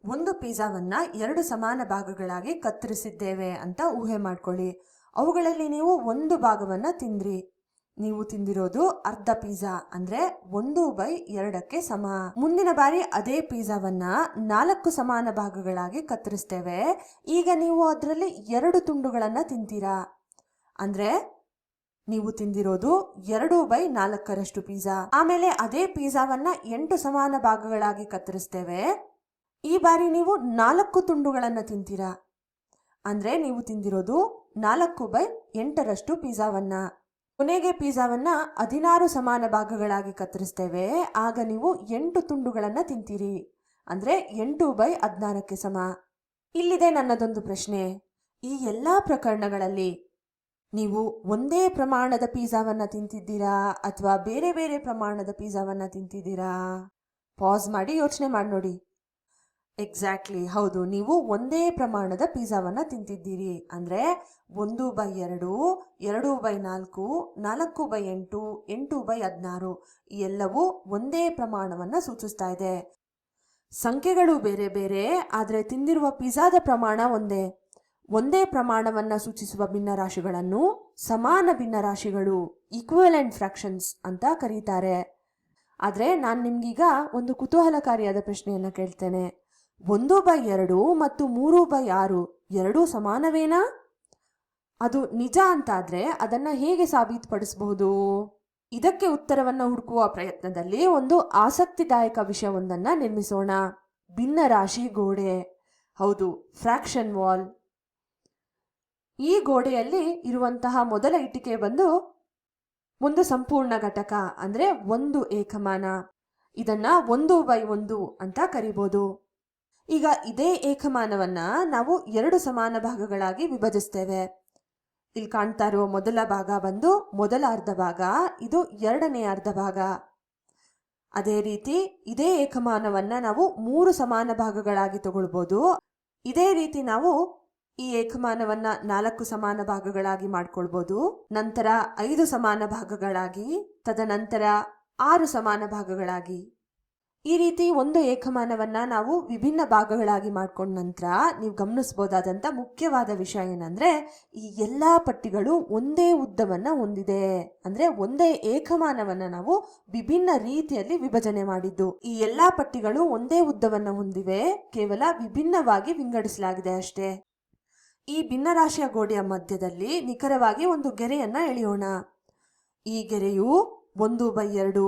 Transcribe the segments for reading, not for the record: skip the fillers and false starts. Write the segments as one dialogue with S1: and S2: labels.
S1: ಒಂದು ಪಿಜ್ಜಾವನ್ನ 2 ಸಮಾನ ಭಾಗಗಳಾಗಿ ಕತ್ತರಿಸಿದ್ದೇವೆ ಅಂತ ಊಹೆ ಮಾಡ್ಕೊಳ್ಳಿ. ಅವುಗಳಲ್ಲಿ ನೀವು ಒಂದು ಭಾಗವನ್ನ ತಿಂದ್ರಿ. ನೀವು ತಿಂದಿರೋದು ಅರ್ಧ ಪಿಜ್ಜಾ, ಅಂದ್ರೆ 1/2ಕ್ಕೆ ಸಮ. ಮುಂದಿನ ಬಾರಿ ಅದೇ ಪಿಜ್ಜಾವನ್ನ 4 ಸಮಾನ ಭಾಗಗಳಾಗಿ ಕತ್ತರಿಸ್ತೇವೆ. ಈಗ ನೀವು ಅದರಲ್ಲಿ 2 ತುಂಡುಗಳನ್ನ ತಿಂತೀರಾ, ಅಂದ್ರೆ ನೀವು ತಿಂದಿರೋದು 2/4ರಷ್ಟು ಪಿಜ್ಜಾ. ಆಮೇಲೆ ಅದೇ ಪಿಜ್ಜಾವನ್ನ 8 ಸಮಾನ ಭಾಗಗಳಾಗಿ ಕತ್ತರಿಸ್ತೇವೆ. ಈ ಬಾರಿ ನೀವು 4 ತುಂಡುಗಳನ್ನ ತಿಂತೀರಾ, ಅಂದ್ರೆ ನೀವು ತಿಂದಿರೋದು 4/8ರಷ್ಟು ಪಿಜ್ಜಾವನ್ನ. ಕೊನೆಗೆ ಪಿಜ್ಜಾವನ್ನ 16 ಸಮಾನ ಭಾಗಗಳಾಗಿ ಕತ್ತರಿಸ್ತೇವೆ. ಆಗ ನೀವು 8 ತುಂಡುಗಳನ್ನ ತಿಂತೀರಿ, ಅಂದ್ರೆ 8/16ಕ್ಕೆ ಸಮ. ಇಲ್ಲಿದೆ ನನ್ನದೊಂದು ಪ್ರಶ್ನೆ. ಈ ಎಲ್ಲಾ ಪ್ರಕರಣಗಳಲ್ಲಿ ನೀವು ಒಂದೇ ಪ್ರಮಾಣದ ಪಿಜ್ಜಾವನ್ನ ತಿಂತಿದ್ದೀರಾ ಅಥವಾ ಬೇರೆ ಬೇರೆ ಪ್ರಮಾಣದ ಪಿಜ್ಜಾವನ್ನ ತಿಂತಿದ್ದೀರಾ? ಪಾಸ್ ಮಾಡಿ ಯೋಚನೆ ಮಾಡಿ ನೋಡಿ. ಎಕ್ಸಾಕ್ಟ್ಲಿ, ಹೌದು, ನೀವು ಒಂದೇ ಪ್ರಮಾಣದ ಪಿಜ್ಜಾವನ್ನ ತಿಂತಿದ್ದೀರಿ. ಅಂದ್ರೆ 1/2, 2/4, 4/8, 8/16 ಈ ಎಲ್ಲವೂ ಒಂದೇ ಪ್ರಮಾಣವನ್ನ ಸೂಚಿಸ್ತಾ ಇದೆ. ಸಂಖ್ಯೆಗಳು ಬೇರೆ ಬೇರೆ, ಆದ್ರೆ ತಿಂದಿರುವ ಪಿಜ್ಜಾದ ಪ್ರಮಾಣ ಒಂದೇ. ಒಂದೇ ಪ್ರಮಾಣವನ್ನ ಸೂಚಿಸುವ ಭಿನ್ನರಾಶಿಗಳನ್ನು ಸಮಾನ ಭಿನ್ನರಾಶಿಗಳು, ಈಕ್ವಿವೆಲೆಂಟ್ ಫ್ರಾಕ್ಷನ್ಸ್ ಅಂತ ಕರೀತಾರೆ. ಆದ್ರೆ ನಾನು ನಿಮ್ಗೀಗ ಒಂದು ಕುತೂಹಲಕಾರಿಯಾದ ಪ್ರಶ್ನೆಯನ್ನ ಕೇಳ್ತೇನೆ. 1/2 ಮತ್ತು 3/6 ಎರಡೂ ಸಮಾನವೇನಾ? ಅದು ನಿಜ ಅಂತಾದ್ರೆ ಅದನ್ನ ಹೇಗೆ ಸಾಬೀತುಪಡಿಸಬಹುದು? ಇದಕ್ಕೆ ಉತ್ತರವನ್ನ ಹುಡುಕುವ ಪ್ರಯತ್ನದಲ್ಲಿ ಒಂದು ಆಸಕ್ತಿದಾಯಕ ವಿಷಯವೊಂದನ್ನ ನಿರ್ಮಿಸೋಣ. ಭಿನ್ನರಾಶಿ ಗೋಡೆ. ಹೌದು, ಫ್ರಾಕ್ಷನ್ ವಾಲ್. ಈ ಗೋಡೆಯಲ್ಲಿ ಇರುವಂತಹ ಮೊದಲ ಇಟ್ಟಿಗೆ ಬಂದು ಒಂದು ಸಂಪೂರ್ಣ ಘಟಕ, ಅಂದ್ರೆ ಒಂದು ಏಕಮಾನ. ಇದನ್ನ 1/1 ಅಂತ ಕರಿಬಹುದು. ಈಗ ಇದೇ ಏಕಮಾನವನ್ನ ನಾವು 2 ಸಮಾನ ಭಾಗಗಳಾಗಿ ವಿಭಜಿಸ್ತೇವೆ. ಇಲ್ಲಿ ಕಾಣ್ತಾ ಇರುವ ಮೊದಲ ಭಾಗ ಬಂದು ಮೊದಲ ಅರ್ಧ ಭಾಗ, ಇದು ಎರಡನೇ ಅರ್ಧ ಭಾಗ. ಅದೇ ರೀತಿ ಇದೇ ಏಕಮಾನವನ್ನ ನಾವು 3 ಸಮಾನ ಭಾಗಗಳಾಗಿ ತಗೊಳ್ಬಹುದು. ಇದೇ ರೀತಿ ನಾವು ಈ ಏಕಮಾನವನ್ನ 4 ಸಮಾನ ಭಾಗಗಳಾಗಿ ಮಾಡ್ಕೊಳ್ಬಹುದು. ನಂತರ 5 ಸಮಾನ ಭಾಗಗಳಾಗಿ, ತದನಂತರ 6 ಸಮಾನ ಭಾಗಗಳಾಗಿ. ಈ ರೀತಿ ಒಂದು ಏಕಮಾನವನ್ನ ನಾವು ವಿಭಿನ್ನ ಭಾಗಗಳಾಗಿ ಮಾಡ್ಕೊಂಡ ನಂತರ ನೀವು ಗಮನಿಸಬಹುದಾದಂತ ಮುಖ್ಯವಾದ ವಿಷಯ ಏನಂದ್ರೆ, ಈ ಎಲ್ಲಾ ಪಟ್ಟಿಗಳು ಒಂದೇ ಉದ್ದವನ್ನ ಹೊಂದಿದೆ. ಅಂದ್ರೆ ಒಂದೇ ಏಕಮಾನವನ್ನ ನಾವು ವಿಭಿನ್ನ ರೀತಿಯಲ್ಲಿ ವಿಭಜನೆ ಮಾಡಿದ್ದು. ಈ ಎಲ್ಲಾ ಪಟ್ಟಿಗಳು ಒಂದೇ ಉದ್ದವನ್ನ ಹೊಂದಿವೆ, ಕೇವಲ ವಿಭಿನ್ನವಾಗಿ ವಿಂಗಡಿಸಲಾಗಿದೆ ಅಷ್ಟೇ. ಈ ಭಿನ್ನರಾಶಿಯ ಗೋಡೆಯ ಮಧ್ಯದಲ್ಲಿ ನಿಖರವಾಗಿ ಒಂದು ಗೆರೆಯನ್ನ ಎಳೆಯೋಣ. ಈ ಗೆರೆಯು 1/2,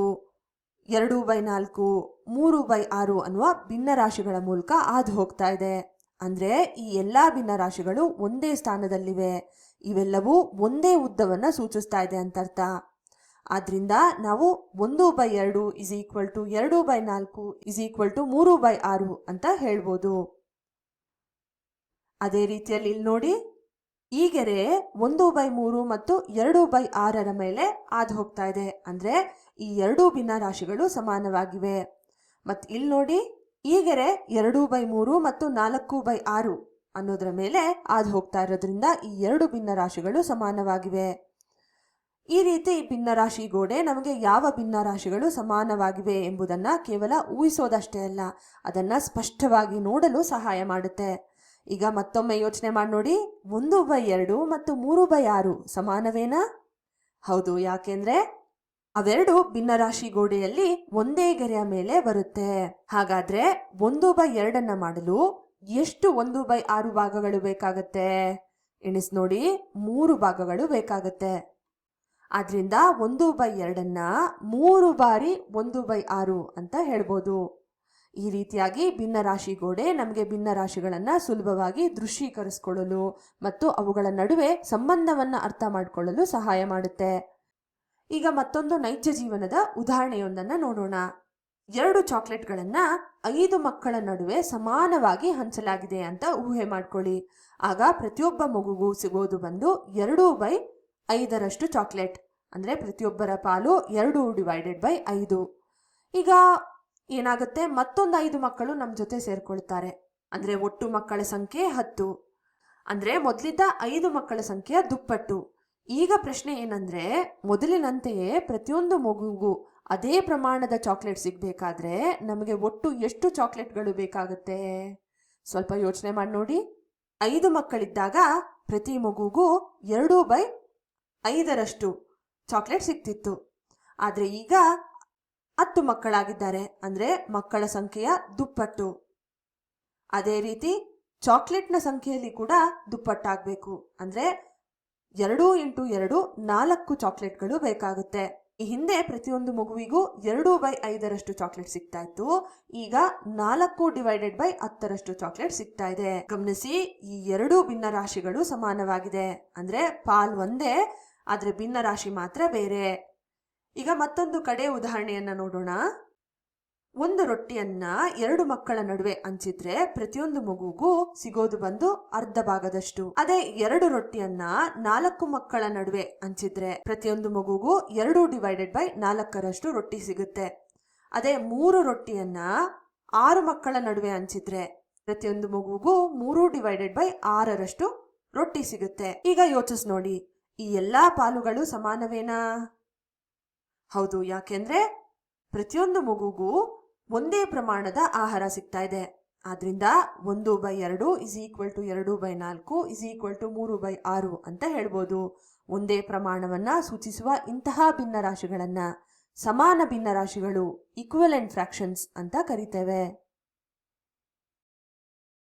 S1: 2/4, 3/6 ಅನ್ನುವ ಭಿನ್ನರಾಶಿಗಳ ಮೂಲಕ ಹಾದು ಹೋಗ್ತಾ ಇದೆ. ಅಂದ್ರೆ ಈ ಎಲ್ಲಾ ಭಿನ್ನರಾಶಿಗಳು ಒಂದೇ ಸ್ಥಾನದಲ್ಲಿವೆ. ಇವೆಲ್ಲವೂ ಒಂದೇ ಉದ್ದವನ್ನ ಸೂಚಿಸ್ತಾ ಇದೆ ಅಂತ ಅರ್ಥ. ಆದ್ರಿಂದ ನಾವು 1/2 = 2/4 = 3/6 ಅಂತ ಹೇಳ್ಬೋದು. ಅದೇ ರೀತಿಯಲ್ಲಿ ಇಲ್ಲಿ ನೋಡಿ, ಈ ಗೆರೆ 1/3 ಮತ್ತು 2/6ರ ಮೇಲೆ ಹಾದು ಹೋಗ್ತಾ ಇದೆ. ಅಂದ್ರೆ ಈ ಎರಡೂ ಭಿನ್ನರಾಶಿಗಳು ಸಮಾನವಾಗಿವೆ. ಮತ್ತು ಇಲ್ಲಿ ನೋಡಿ, ಈ ಗೆರೆ 2/3 ಮತ್ತು 4/6 ಅನ್ನೋದರ ಮೇಲೆ ಹಾದು ಹೋಗ್ತಾ ಇರೋದ್ರಿಂದ ಈ ಎರಡು ಭಿನ್ನರಾಶಿಗಳು ಸಮಾನವಾಗಿವೆ. ಈ ರೀತಿ ಭಿನ್ನರಾಶಿ ಗೋಡೆ ನಮಗೆ ಯಾವ ಭಿನ್ನರಾಶಿಗಳು ಸಮಾನವಾಗಿವೆ ಎಂಬುದನ್ನ ಕೇವಲ ಊಹಿಸೋದಷ್ಟೇ ಅಲ್ಲ, ಅದನ್ನ ಸ್ಪಷ್ಟವಾಗಿ ನೋಡಲು ಸಹಾಯ ಮಾಡುತ್ತೆ. ಈಗ ಮತ್ತೊಮ್ಮೆ ಯೋಚನೆ ಮಾಡಿ ನೋಡಿ. 1/2 ಮತ್ತು 3/6 ಸಮಾನವೇನಾ? ಹೌದು, ಯಾಕೆಂದ್ರೆ ಅವೆರಡು ಭಿನ್ನರಾಶಿ ಗೋಡೆಯಲ್ಲಿ ಒಂದೇ ಗೆರೆಯ ಮೇಲೆ ಬರುತ್ತೆ. ಹಾಗಾದ್ರೆ 1/2 ಮಾಡಲು ಎಷ್ಟು 1/6 ಭಾಗಗಳು ಬೇಕಾಗತ್ತೆ? ಎಣಿಸ್ ನೋಡಿ, 3 ಭಾಗಗಳು ಬೇಕಾಗತ್ತೆ. ಆದ್ರಿಂದ 1/2 3 ಬಾರಿ 1/6 ಅಂತ ಹೇಳ್ಬೋದು. ಈ ರೀತಿಯಾಗಿ ಭಿನ್ನರಾಶಿ ಗೋಡೆ ನಮಗೆ ಭಿನ್ನರಾಶಿಗಳನ್ನ ಸುಲಭವಾಗಿ ದೃಶ್ಯೀಕರಿಸಿಕೊಳ್ಳಲು ಮತ್ತು ಅವುಗಳ ನಡುವೆ ಸಂಬಂಧವನ್ನ ಅರ್ಥ ಮಾಡಿಕೊಳ್ಳಲು ಸಹಾಯ ಮಾಡುತ್ತೆ. ಈಗ ಮತ್ತೊಂದು ನೈಜ ಜೀವನದ ಉದಾಹರಣೆಯೊಂದನ್ನ ನೋಡೋಣ. 2 ಚಾಕ್ಲೇಟ್ಗಳನ್ನ 5 ಮಕ್ಕಳ ನಡುವೆ ಸಮಾನವಾಗಿ ಹಂಚಲಾಗಿದೆ ಅಂತ ಊಹೆ ಮಾಡ್ಕೊಳ್ಳಿ. ಆಗ ಪ್ರತಿಯೊಬ್ಬ ಮಗುಗೂ ಸಿಗೋದು ಬಂದು 2/5ರಷ್ಟು ಚಾಕ್ಲೇಟ್. ಅಂದ್ರೆ ಪ್ರತಿಯೊಬ್ಬರ ಪಾಲು 2/5. ಈಗ ಏನಾಗುತ್ತೆ, ಮತ್ತೊಂದು 5 ಮಕ್ಕಳು ನಮ್ಮ ಜೊತೆ ಸೇರ್ಕೊಳ್ತಾರೆ. ಅಂದ್ರೆ ಒಟ್ಟು ಮಕ್ಕಳ ಸಂಖ್ಯೆ 10. ಅಂದ್ರೆ ಮೊದಲಿದ್ದ 5 ಮಕ್ಕಳ ಸಂಖ್ಯೆಯ ದುಪ್ಪಟ್ಟು. ಈಗ ಪ್ರಶ್ನೆ ಏನಂದ್ರೆ, ಮೊದಲಿನಂತೆಯೇ ಪ್ರತಿಯೊಂದು ಮಗುವಿಗೂ ಅದೇ ಪ್ರಮಾಣದ ಚಾಕ್ಲೇಟ್ ಸಿಗಬೇಕಾದ್ರೆ ನಮಗೆ ಒಟ್ಟು ಎಷ್ಟು ಚಾಕ್ಲೇಟ್ಗಳು ಬೇಕಾಗುತ್ತೆ? ಸ್ವಲ್ಪ ಯೋಚನೆ ಮಾಡಿ ನೋಡಿ. 5 ಮಕ್ಕಳಿದ್ದಾಗ ಪ್ರತಿ ಮಗುಗೂ 2/5ರಷ್ಟು ಚಾಕ್ಲೇಟ್ ಸಿಗ್ತಿತ್ತು. ಆದರೆ ಈಗ 10 ಮಕ್ಕಳಾಗಿದ್ದಾರೆ, ಅಂದರೆ ಮಕ್ಕಳ ಸಂಖ್ಯೆಯ ದುಪ್ಪಟ್ಟು. ಅದೇ ರೀತಿ ಚಾಕ್ಲೇಟ್ನ ಸಂಖ್ಯೆಯಲ್ಲಿ ಕೂಡ ದುಪ್ಪಟ್ಟಾಗಬೇಕು, ಅಂದರೆ 2 × 2 4 ಚಾಕ್ಲೇಟ್ಗಳು ಬೇಕಾಗುತ್ತೆ. ಈ ಹಿಂದೆ ಪ್ರತಿಯೊಂದು ಮಗುವಿಗೂ 2/5ರಷ್ಟು ಚಾಕ್ಲೇಟ್ ಸಿಗ್ತಾ ಇತ್ತು, ಈಗ 4/10ರಷ್ಟು ಚಾಕ್ಲೇಟ್ ಸಿಗ್ತಾ ಇದೆ. ಗಮನಿಸಿ, ಈ 2 ಭಿನ್ನ ರಾಶಿಗಳು ಸಮಾನವಾಗಿದೆ, ಅಂದ್ರೆ ಪಾಲ್ ಒಂದೇ, ಆದ್ರೆ ಭಿನ್ನ ರಾಶಿ ಮಾತ್ರ ಬೇರೆ. ಈಗ ಮತ್ತೊಂದು ಕಡೆ ಉದಾಹರಣೆಯನ್ನ ನೋಡೋಣ. ಒಂದು ರೊಟ್ಟಿಯನ್ನ 2 ಮಕ್ಕಳ ನಡುವೆ ಹಂಚಿದ್ರೆ ಪ್ರತಿಯೊಂದು ಮಗುಗೂ ಸಿಗೋದು ಬಂದು ಅರ್ಧ ಭಾಗದಷ್ಟು. ಅದೇ 2 ರೊಟ್ಟಿಯನ್ನ 4 ಮಕ್ಕಳ ನಡುವೆ ಹಂಚಿದ್ರೆ ಪ್ರತಿಯೊಂದು ಮಗುಗೂ 2/4ರಷ್ಟು ರೊಟ್ಟಿ ಸಿಗುತ್ತೆ. ಅದೇ 3 ರೊಟ್ಟಿಯನ್ನ 6 ಮಕ್ಕಳ ನಡುವೆ ಹಂಚಿದ್ರೆ ಪ್ರತಿಯೊಂದು ಮಗುಗೂ 3/6ರಷ್ಟು ರೊಟ್ಟಿ ಸಿಗುತ್ತೆ. ಈಗ ಯೋಚಿಸ್ ನೋಡಿ, ಈ ಎಲ್ಲಾ ಪಾಲುಗಳು ಸಮಾನವೇನಾ? ಹೌದು, ಯಾಕೆಂದ್ರೆ ಪ್ರತಿಯೊಂದು ಮಗುಗೂ ಒಂದೇ ಪ್ರಮಾಣದ ಆಹಾರ ಸಿಗ್ತಾ ಇದೆ. ಆದ್ರಿಂದ 1/2 2/4 3/6 ಅಂತ ಹೇಳ್ಬೋದು. ಒಂದೇ ಪ್ರಮಾಣವನ್ನ ಸೂಚಿಸುವ ಇಂತಹ ಭಿನ್ನರಾಶಿಗಳನ್ನ ಸಮಾನ ಭಿನ್ನರಾಶಿಗಳು, ಈಕ್ವಲೆಂಟ್ ಫ್ರಾಕ್ಷನ್ಸ್ ಅಂತ ಕರಿತೇವೆ.